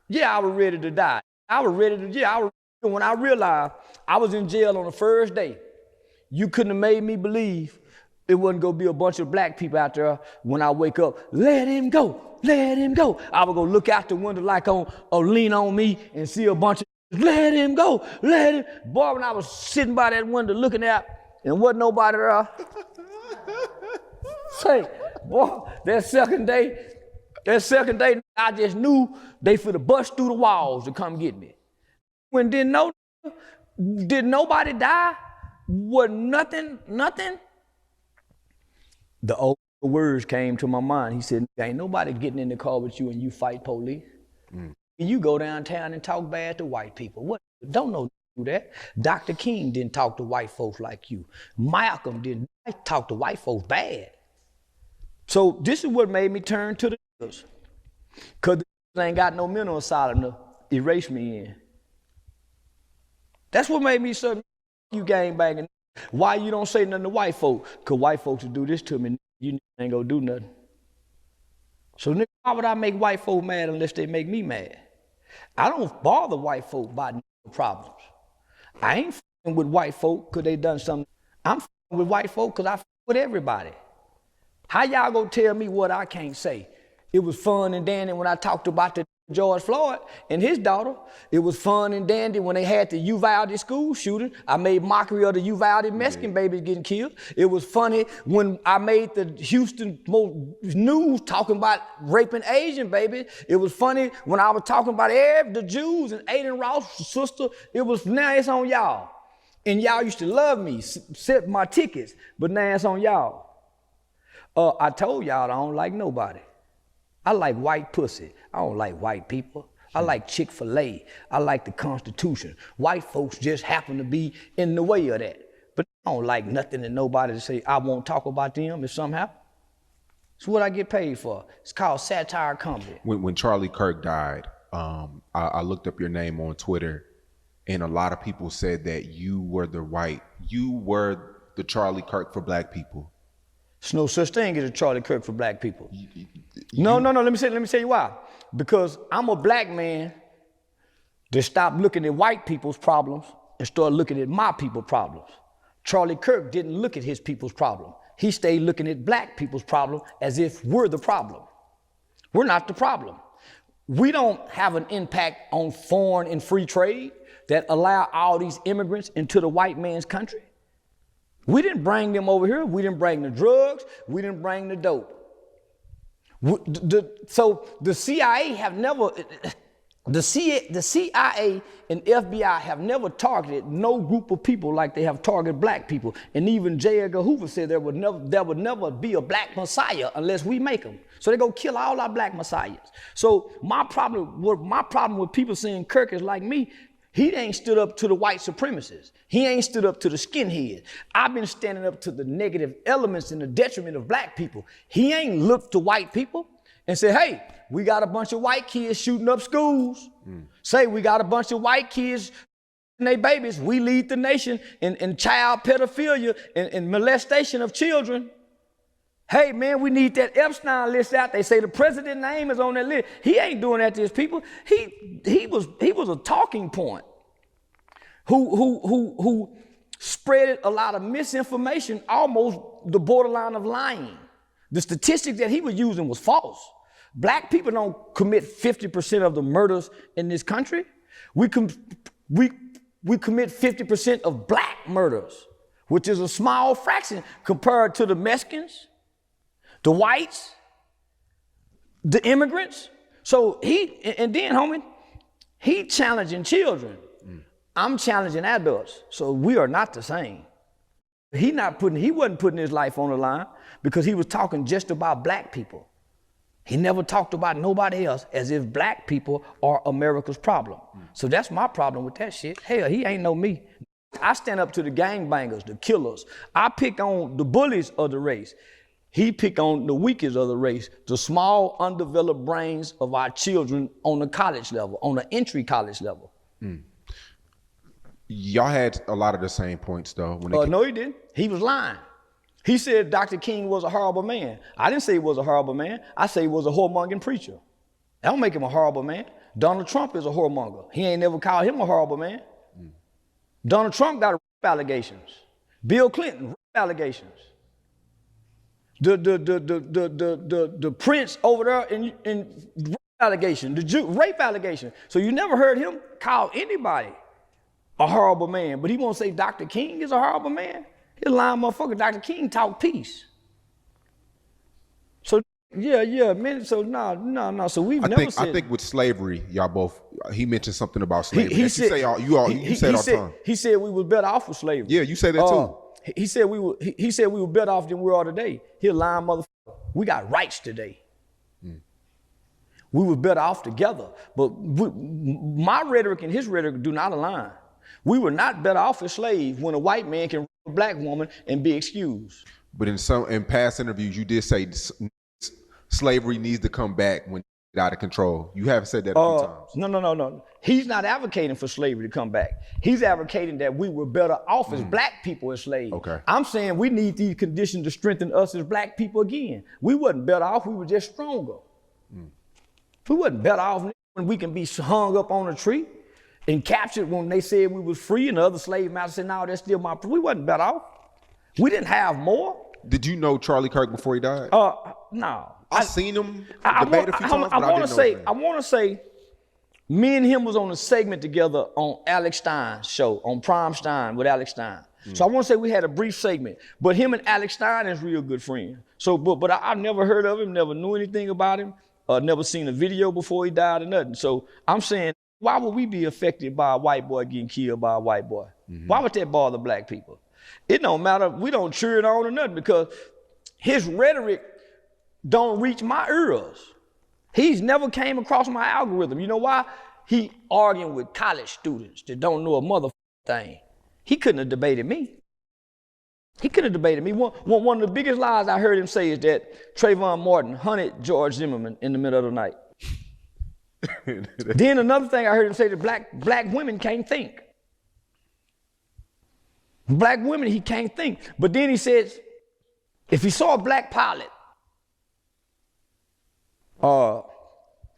Yeah, I was ready to die. When I realized I was in jail on the first day, you couldn't have made me believe it wasn't gonna be a bunch of black people out there when I wake up. Let him go, let him go. I would go look out the window like or lean on me and see a bunch of, let him go, let him. Boy, when I was sitting by that window looking out and wasn't nobody there. Say, boy, that second day, I just knew they finna bust through the walls to come get me. When didn't nobody die? Was nothing. The old words came to my mind. He said, ain't nobody getting in the car with you and you fight police. You go downtown and talk bad to white people. What? Don't know do that. Dr. King didn't talk to white folks like you. Malcolm didn't talk to white folks bad. So this is what made me turn to the niggas. Cause the ain't got no mental asylum to erase me in. That's what made me say, you gangbanging. Why you don't say nothing to white folks? Cause white folks will do this to me, you ain't gonna do nothing. So nigga, why would I make white folks mad unless they make me mad? I don't bother white folks by problems. I ain't f***ing with white folk cause they done something. I'm f***ing with white folk cause I f*** with everybody. How y'all gonna tell me what I can't say? It was fun and dandy when I talked about the George Floyd and his daughter. It was fun and dandy when they had the Uvalde school shooting. I made mockery of the Uvalde Mexican babies getting killed. It was funny when I made the Houston news talking about raping Asian babies. It was funny when I was talking about the Jews and Aiden Ross' sister. Now it's on y'all. And y'all used to love me, set my tickets, but now it's on y'all. I told y'all I don't like nobody. I like white pussy. I don't like white people. I like Chick-fil-A. I like the Constitution. White folks just happen to be in the way of that. But I don't like nothing and nobody to say I won't talk about them if something happens. It's what I get paid for. It's called satire comedy. When Charlie Kirk died, I looked up your name on Twitter, and a lot of people said that you were the Charlie Kirk for black people. There's no such thing as a Charlie Kirk for black people. No. Let me tell you why. Because I'm a black man that stopped looking at white people's problems and started looking at my people's problems. Charlie Kirk didn't look at his people's problem. He stayed looking at black people's problem as if we're the problem. We're not the problem. We don't have an impact on foreign and free trade that allow all these immigrants into the white man's country. We didn't bring them over here. We didn't bring the drugs. We didn't bring the dope. So the CIA have never, the CIA and FBI have never targeted no group of people like they have targeted black people. And even J. Edgar Hoover said there would never be a black messiah unless we make them. So they go kill all our black messiahs. So my problem with people saying Kirk is like me, he ain't stood up to the white supremacists. He ain't stood up to the skinheads. I've been standing up to the negative elements and the detriment of black people. He ain't looked to white people and said, hey, we got a bunch of white kids shooting up schools. Say we got a bunch of white kids and they babies. We lead the nation in child pedophilia and molestation of children. Hey man, we need that Epstein list out. They say the president's name is on that list. He ain't doing that to his people. He was a talking point who spread a lot of misinformation, almost the borderline of lying. The statistics that he was using was false. Black people don't commit 50% of the murders in this country. We commit 50% of black murders, which is a small fraction compared to the Mexicans, the whites, the immigrants. So and then homie, he challenging children. I'm challenging adults. So we are not the same. He wasn't putting his life on the line because he was talking just about black people. He never talked about nobody else as if black people are America's problem. So that's my problem with that shit. Hell, he ain't no me. I stand up to the gangbangers, the killers. I pick on the bullies of the race. He picked on the weakest of the race, the small, undeveloped brains of our children on the college level, on the entry college level. Y'all had a lot of the same points though. No, he didn't. He was lying. He said Dr. King was a horrible man. I didn't say he was a horrible man. I say he was a whoremongering preacher. That don't make him a horrible man. Donald Trump is a whoremonger. He ain't never called him a horrible man. Donald Trump got rape allegations. Bill Clinton, rape allegations. The prince over there in rape allegation, rape allegation. So you never heard him call anybody a horrible man, but he won't say Dr. King is a horrible man. He's a lying motherfucker. Dr. King talk peace. So yeah, man. So no. So we've never said. I think with slavery, y'all both. He mentioned something about slavery. He said, you say it all the time. He said we was better off with slavery. Yeah, you say that too. He said we were better off than we are today. He a lying motherfucker. We got rights today. We were better off together. But my rhetoric and his rhetoric do not align. We were not better off as slaves when a white man can rape a black woman and be excused. But in past interviews, you did say slavery needs to come back when it's out of control. You have said that a few times. No. He's not advocating for slavery to come back. He's advocating that we were better off as black people as slaves. Okay. I'm saying we need these conditions to strengthen us as black people again. We wasn't better off, we were just stronger. We wasn't better off when we can be hung up on a tree and captured when they said we was free and the other slave masters said, no, that's still my, we wasn't better off. We didn't have more. Did you know Charlie Kirk before he died? No. I seen him debate a few times, but I didn't know his name. I want to say, me and him was on a segment together on Alex Stein's show, on Prime Stein with Alex Stein. So I want to say we had a brief segment, but him and Alex Stein is real good friends. So, but I never heard of him, never knew anything about him, never seen a video before he died or nothing. So I'm saying, why would we be affected by a white boy getting killed by a white boy? Why would that bother black people? It don't matter. We don't cheer it on or nothing because his rhetoric don't reach my ears. He's never came across my algorithm. You know why? He arguing with college students that don't know a motherfucking thing. He couldn't have debated me. He couldn't have debated me. One of the biggest lies I heard him say is that Trayvon Martin hunted George Zimmerman in the middle of the night. Then another thing I heard him say that black women can't think. Black women, he can't think. But then he says, if he saw a black pilot,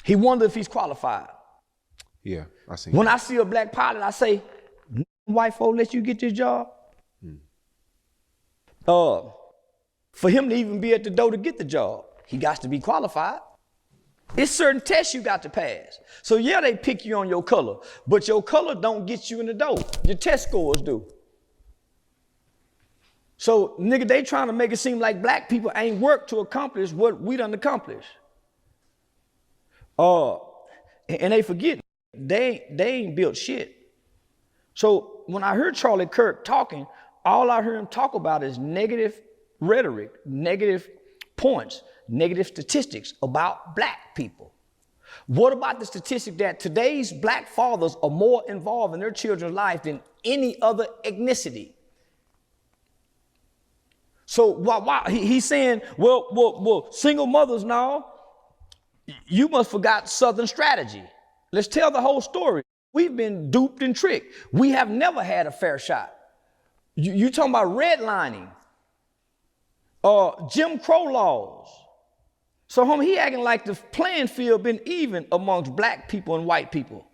he wondered if he's qualified. Yeah, I see. When I see a black pilot, I say, white folk let you get this job? For him to even be at the door to get the job, he got to be qualified. It's certain tests you got to pass. So yeah, they pick you on your color, but your color don't get you in the door. Your test scores do. So nigga, they trying to make it seem like black people ain't worked to accomplish what we done accomplished. And they forget they ain't built shit. So when I heard Charlie Kirk talking, all I heard him talk about is negative rhetoric, negative points, negative statistics about black people. What about the statistic that today's black fathers are more involved in their children's life than any other ethnicity? So why he's saying, well, single mothers now, you must forgot Southern strategy. Let's tell the whole story. We've been duped and tricked. We have never had a fair shot. You talking about redlining, Jim Crow laws. So homie, he acting like the playing field been even amongst black people and white people.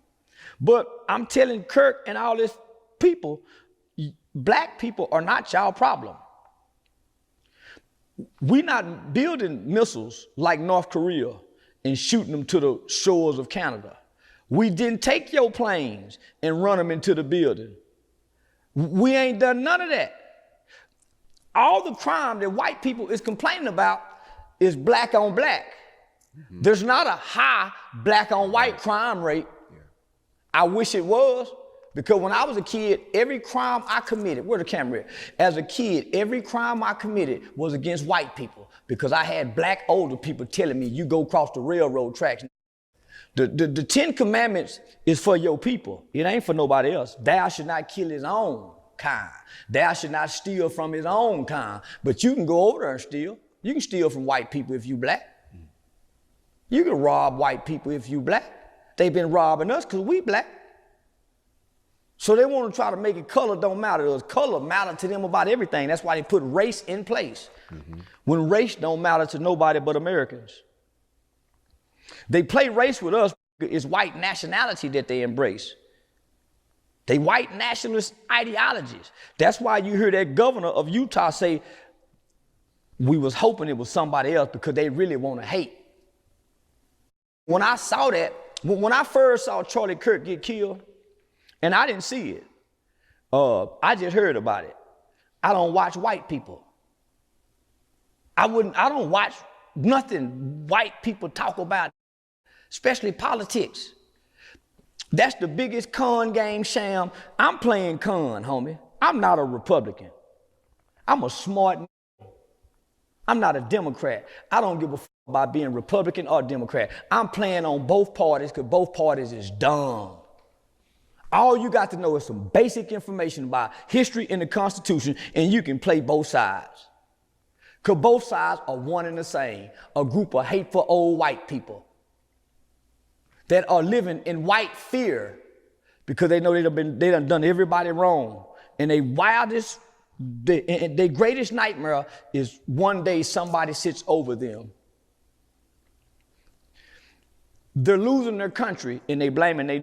But I'm telling Kirk and all this people, black people are not y'all problem. We're not building missiles like North Korea and shooting them to the shores of Canada. We didn't take your planes and run them into the building. We ain't done none of that. All the crime that white people is complaining about is black on black. There's not a high black on white crime rate. I wish it was, because when I was a kid, every crime I committed, where the camera at? As a kid, every crime I committed was against white people because I had black older people telling me, you go cross the railroad tracks. The 10 Commandments is for your people. It ain't for nobody else. Thou should not kill his own kind. Thou should not steal from his own kind. But you can go over there and steal. You can steal from white people if you black. You can rob white people if you black. They've been robbing us because we black. So they want to try to make it color don't matter to us. Color matter to them about everything. That's why they put race in place. When race don't matter to nobody but Americans. They play race with us it's white nationality that they embrace. They white nationalist ideologies. That's why you hear that governor of Utah say, we was hoping it was somebody else because they really want to hate. When I saw that, when I first saw Charlie Kirk get killed, and I didn't see it, I just heard about it. I don't watch white people. I don't watch nothing white people talk about, especially politics. That's the biggest con game sham. I'm playing con, homie. I'm not a Republican. I'm a smart man. I'm not a Democrat. I don't give a fuck about being Republican or Democrat. I'm playing on both parties because both parties is dumb. All you got to know is some basic information about history and the Constitution, and you can play both sides. Because both sides are one and the same, a group of hateful old white people that are living in white fear because they know they done everybody wrong. And their greatest nightmare is one day somebody sits over them. They're losing their country and they blaming they.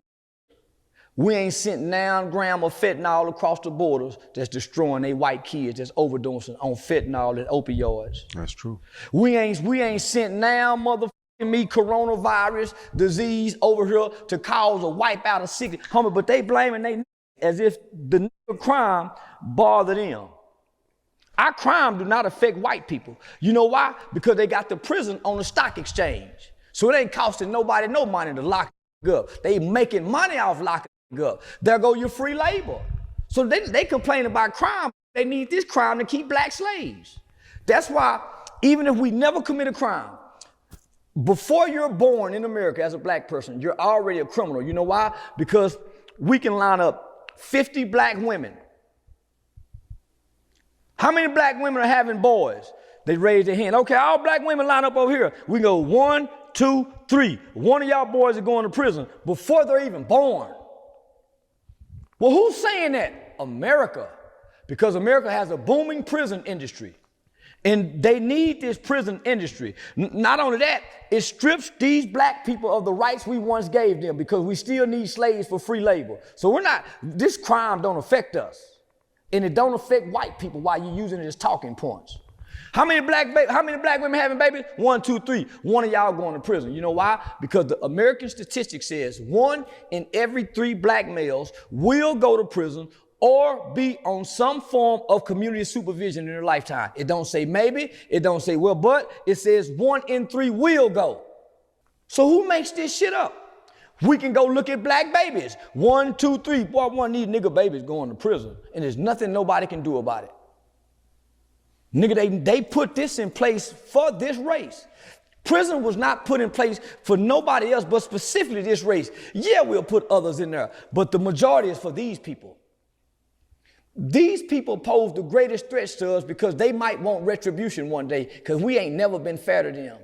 We ain't sent 9 grams of fentanyl across the borders that's destroying they white kids that's overdosing on fentanyl and opioids. That's true. We ain't sent now motherfucking me coronavirus disease over here to cause a wipe out of sickness. Homie, but they blaming they as if the crime bother them. Our crime do not affect white people. You know why? Because they got the prison on the stock exchange. So it ain't costing nobody no money to lock up. They making money off locking up. There go your free labor. So they complain about crime. They need this crime to keep black slaves. That's why even if we never commit a crime, before you're born in America as a black person, you're already a criminal. You know why? Because we can line up 50 black women. How many black women are having boys? They raise their hand. Okay, all black women line up over here. We go 1, 2, 3. One of y'all boys are going to prison before they're even born. Well, who's saying that? America. Because America has a booming prison industry. And they need this prison industry. Not only that, it strips these black people of the rights we once gave them because we still need slaves for free labor. So this crime don't affect us. And it don't affect white people while you're using it as talking points. How many black women having babies? 1, 2, 3. One of y'all going to prison. You know why? Because the American statistic says 1 in every 3 black males will go to prison or be on some form of community supervision in their lifetime. It don't say maybe, it don't say well, but it says 1 in 3 will go. So who makes this shit up? We can go look at black babies. 1, 2, 3. Boy, one of these nigga babies going to prison, and there's nothing nobody can do about it. Nigga, they put this in place for this race. Prison was not put in place for nobody else, but specifically this race. Yeah, we'll put others in there, but the majority is for these people. These people pose the greatest threats to us because they might want retribution one day because we ain't never been fair to them.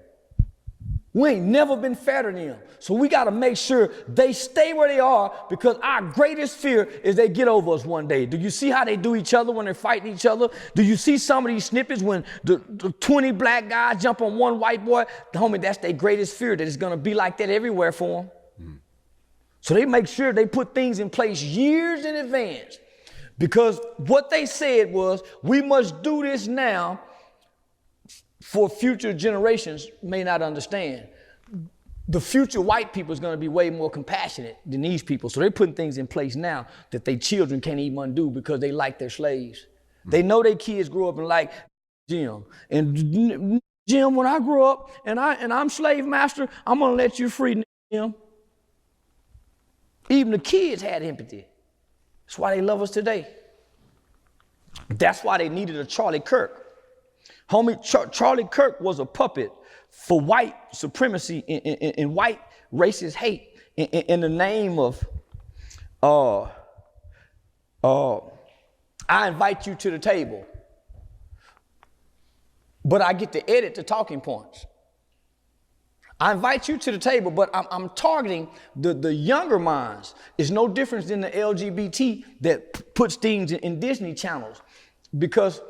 We ain't never been fair to them. So we got to make sure they stay where they are because our greatest fear is they get over us one day. Do you see how they do each other when they're fighting each other? Do you see some of these snippets when the 20 black guys jump on one white boy? Homie, that's their greatest fear, that it's going to be like that everywhere for them. Mm. So they make sure they put things in place years in advance because what they said was, we must do this now for future generations may not understand. The future white people is going to be way more compassionate than these people. So they're putting things in place now that their children can't even undo because they like their slaves. They know their kids grow up and like Jim. And Jim, when I grow up and I'm slave master, I'm going to let you free, Jim. Even the kids had empathy. That's why they love us today. That's why they needed a Charlie Kirk. Homie, Charlie Kirk was a puppet for white supremacy and white racist hate in the name of, I invite you to the table, but I get to edit the talking points. I invite you to the table, but I'm targeting the younger minds. It's no difference than the LGBT that puts things in Disney channels because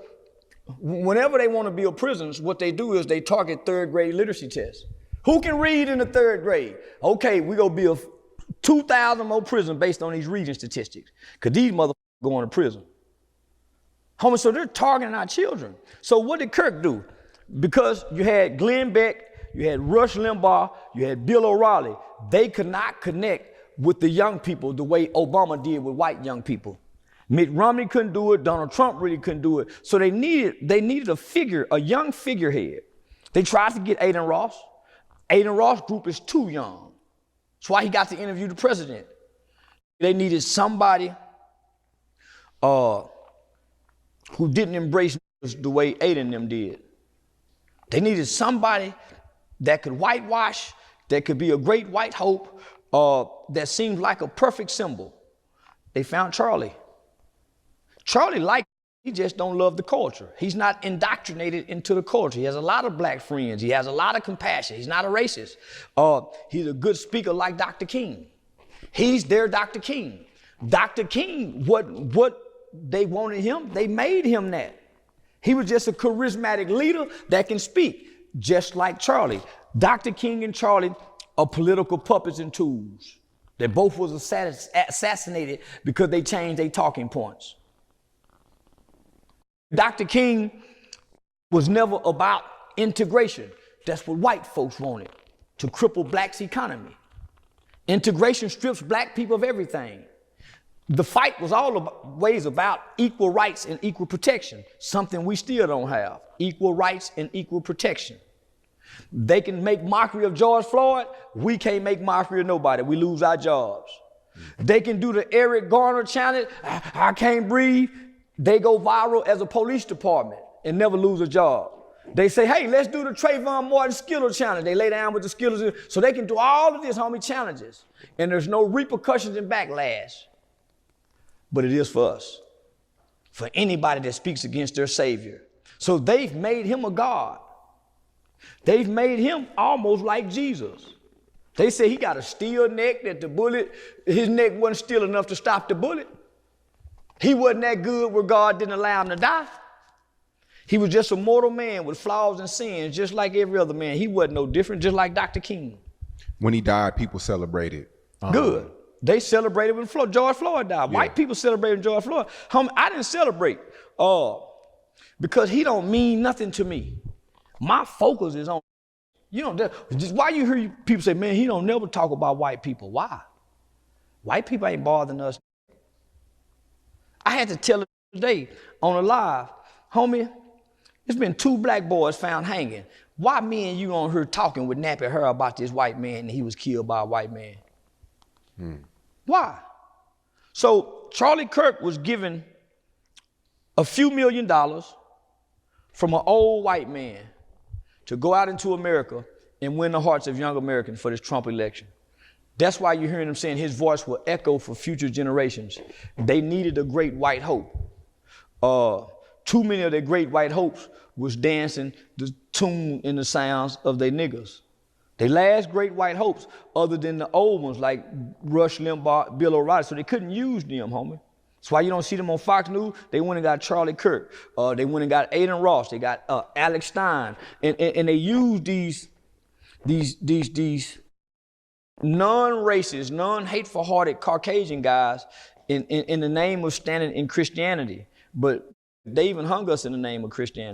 whenever they want to build prisons, what they do is they target 3rd grade literacy tests. Who can read in the 3rd grade? Okay, we're going to build 2,000 more prisons based on these reading statistics. Because these motherfuckers going to prison. Homie, so they're targeting our children. So what did Kirk do? Because you had Glenn Beck, you had Rush Limbaugh, you had Bill O'Reilly. They could not connect with the young people the way Obama did with white young people. Mitt Romney couldn't do it. Donald Trump really couldn't do it. So they needed a figure, a young figurehead. They tried to get Aiden Ross. Aiden Ross' group is too young. That's why he got to interview the president. They needed somebody who didn't embrace the way Aiden and them did. They needed somebody that could whitewash, that could be a great white hope, that seemed like a perfect symbol. They found Charlie. Charlie liked it, he just don't love the culture. He's not indoctrinated into the culture. He has a lot of black friends. He has a lot of compassion. He's not a racist. He's a good speaker like Dr. King. He's their Dr. King. Dr. King, what they wanted him, they made him that. He was just a charismatic leader that can speak, just like Charlie. Dr. King and Charlie are political puppets and tools. They both was assassinated because they changed their talking points. Dr. King was never about integration. That's what white folks wanted, to cripple blacks' economy. Integration strips black people of everything. The fight was always about equal rights and equal protection, something we still don't have, equal rights and equal protection. They can make mockery of George Floyd. We can't make mockery of nobody. We lose our jobs. They can do the Eric Garner challenge. I can't breathe. They go viral as a police department and never lose a job. They say, hey, let's do the Trayvon Martin Skittle challenge. They lay down with the Skittles. So they can do all of this, homie, challenges. And there's no repercussions and backlash. But it is for us, for anybody that speaks against their Savior. So they've made him a God. They've made him almost like Jesus. They say he got a steel neck, that the bullet, his neck wasn't steel enough to stop the bullet. He wasn't that good where God didn't allow him to die. He was just a mortal man with flaws and sins, just like every other man. He wasn't no different, just like Dr. King. When he died, people celebrated. Good. They celebrated when George Floyd died. Yeah. White people celebrated when George Floyd. Homie, I didn't celebrate because he don't mean nothing to me. My focus is on, why you hear people say, man, he don't never talk about white people. Why? White people ain't bothering us. I had to tell it today on a live, homie, there's been 2 black boys found hanging. Why me and you on here talking with nappy hair about this white man and he was killed by a white man? Why? So Charlie Kirk was given a few $1 million from an old white man to go out into America and win the hearts of young Americans for this Trump election. That's why you're hearing him saying his voice will echo for future generations. They needed a great white hope. Too many of their great white hopes was dancing the tune and the sounds of their niggas. They last great white hopes, other than the old ones like Rush Limbaugh, Bill O'Reilly, so they couldn't use them, homie. That's why you don't see them on Fox News. They went and got Charlie Kirk. They went and got Aiden Ross. They got Alex Stein, and they use these non-racist, non-hateful-hearted Caucasian guys in the name of standing in Christianity. But they even hung us in the name of Christianity.